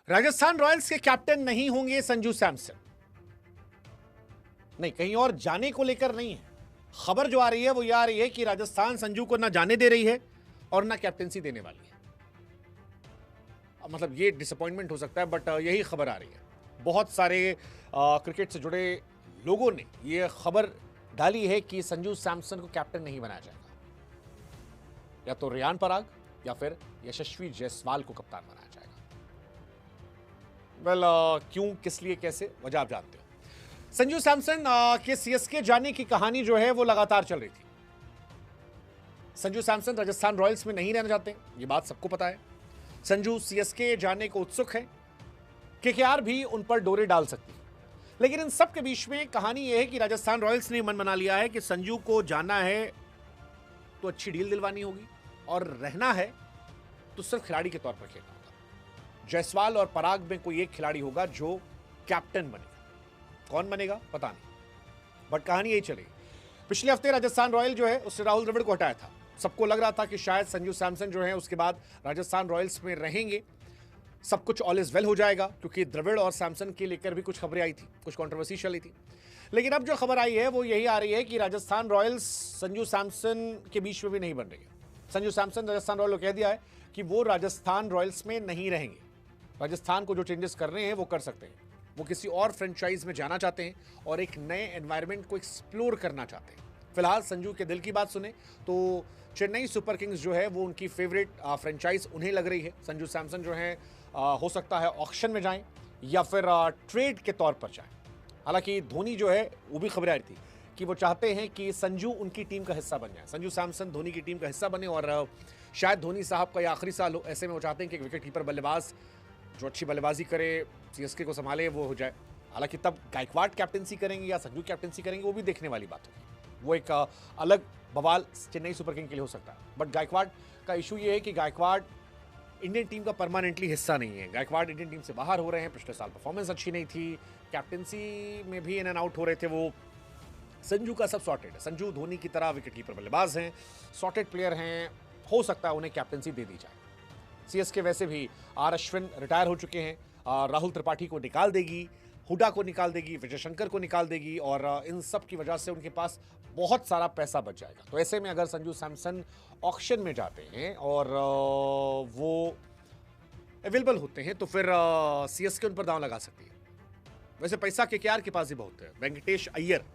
Rajasthan Royals के captain नहीं होंगे संजू सैमसन। नहीं, कहीं और जाने को लेकर नहीं है। खबर जो आ रही है वो ये आ रही है कि राजस्थान संजू को ना जाने दे रही है और ना कैप्टनसी देने वाली है। मतलब ये डिसअपॉइंटमेंट हो सकता है, बट यही खबर आ रही है। बहुत सारे क्रिकेट से जुड़े लोगों ने ये खबर डाली है कि संजू सैमसन को कैप्टन नहीं बनाया जाएगा, या तो रियान पराग या फिर यशस्वी जायसवाल को कप्तान बनाया जाएगा। वेल, क्यों, किस लिए, कैसे, वजह आप जानते हो। संजू सैमसन के सीएसके जाने की कहानी जो है वो लगातार चल रही थी। संजू सैमसन राजस्थान रॉयल्स में नहीं रहना चाहते, ये बात सबको पता है। संजू सीएसके जाने को उत्सुक है, केकेआर भी उन पर डोरे डाल सकती है। लेकिन इन सब के बीच में कहानी यह है कि राजस्थान रॉयल्स ने मन बना लिया है कि संजू को जाना है तो अच्छी डील दिलवानी होगी, और रहना है तो सिर्फ खिलाड़ी के तौर पर खेलना होगा। जायसवाल और पराग में कोई एक खिलाड़ी होगा जो कैप्टन बनेगा। कौन बनेगा पता नहीं, बट कहानी यही चलेगी। पिछले हफ्ते राजस्थान रॉयल जो है उसने राहुल द्रविड़ को हटाया था। सबको लग रहा था कि शायद संजू सैमसन जो है उसके बाद राजस्थान रॉयल्स में रहेंगे, सब कुछ ऑल इज वेल हो जाएगा, क्योंकि द्रविड़ और सैमसन के लेकर भी कुछ खबरें आई थी, कुछ कंट्रोवर्सी चली थी। लेकिन अब जो खबर आई है वो यही आ रही है कि राजस्थान रॉयल्स संजू सैमसन के बीच में भी नहीं बन रही है। संजू सैमसन राजस्थान रॉयल को कह दिया है कि वो राजस्थान रॉयल्स में नहीं रहेंगे। राजस्थान को जो चेंजेस करने हैं वो कर सकते हैं। वो किसी और फ्रेंचाइज में जाना चाहते हैं और एक नए एनवायरनमेंट को एक्सप्लोर करना चाहते हैं। फिलहाल संजू के दिल की बात सुने तो चेन्नई सुपर किंग्स जो है वो उनकी फेवरेट फ्रेंचाइज उन्हें लग रही है। संजू सैमसन जो है हो सकता है ऑक्शन में जाएं या फिर ट्रेड के तौर पर जाएं। हालांकि धोनी जो है वो भी खबर आ रही थी कि वो चाहते हैं कि संजू उनकी टीम का हिस्सा बन जाए, संजू सैमसन धोनी की टीम का हिस्सा बने, और शायद धोनी साहब का ये आखिरी साल हो। ऐसे में वो चाहते हैं कि एक विकेट कीपर बल्लेबाज जो अच्छी बल्लेबाजी करे, सीएसके को संभाले, वो हो जाए। हालांकि तब गायकवाड़ कैप्टनसी करेंगे या संजू कैप्टनसी करेंगे वो भी देखने वाली बात होगी। वो एक अलग बवाल चेन्नई सुपर किंग के लिए हो सकता है। बट गायकवाड़ का इशू ये है कि गायकवाड़ इंडियन टीम का परमानेंटली हिस्सा नहीं है। गायकवाड़ इंडियन टीम से बाहर हो रहे हैं, पिछले साल परफॉर्मेंस अच्छी नहीं थी, कैप्टनसी में भी इन एंड आउट हो रहे थे वो। संजू का सब सॉर्टेड है। संजू धोनी की तरह विकेट कीपर बल्लेबाज हैं, सॉर्टेड प्लेयर हैं, हो सकता है उन्हें कैप्टनसी दे दी जाए। सीएसके वैसे भी आर अश्विन रिटायर हो चुके हैं, राहुल त्रिपाठी को निकाल देगी, हुडा को निकाल देगी, विजय शंकर को निकाल देगी, और इन सब की वजह से उनके पास बहुत सारा पैसा बच जाएगा। तो ऐसे में अगर संजू सैमसन ऑक्शन में जाते हैं और वो अवेलेबल होते हैं तो फिर सीएसके उन पर दांव लगा सकती है। वैसे पैसा केकेआर के पास ही बहुत है, वेंकटेश अय्यर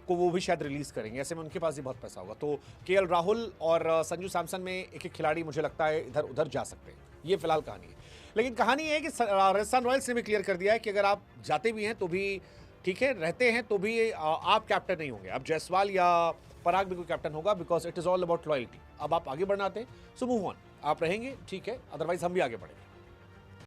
को वो भी शायद रिलीज करेंगे, ऐसे में उनके पास भी बहुत पैसा होगा। तो केएल राहुल और संजू सैमसन में एक एक खिलाड़ी मुझे लगता है इधर उधर जा सकते हैं। ये फिलहाल कहानी है। लेकिन कहानी ये है कि राजस्थान रॉयल्स ने भी क्लियर कर दिया है कि अगर आप जाते भी हैं तो भी ठीक है, रहते हैं तो भी आप कैप्टन नहीं होंगे। अब जायसवाल या पराग भी कोई कैप्टन होगा, because it is all about loyalty. अब आप आगे बढ़ना आते हैं सो मूव ऑन, आप रहेंगे ठीक है, अदरवाइज हम भी आगे बढ़ेंगे।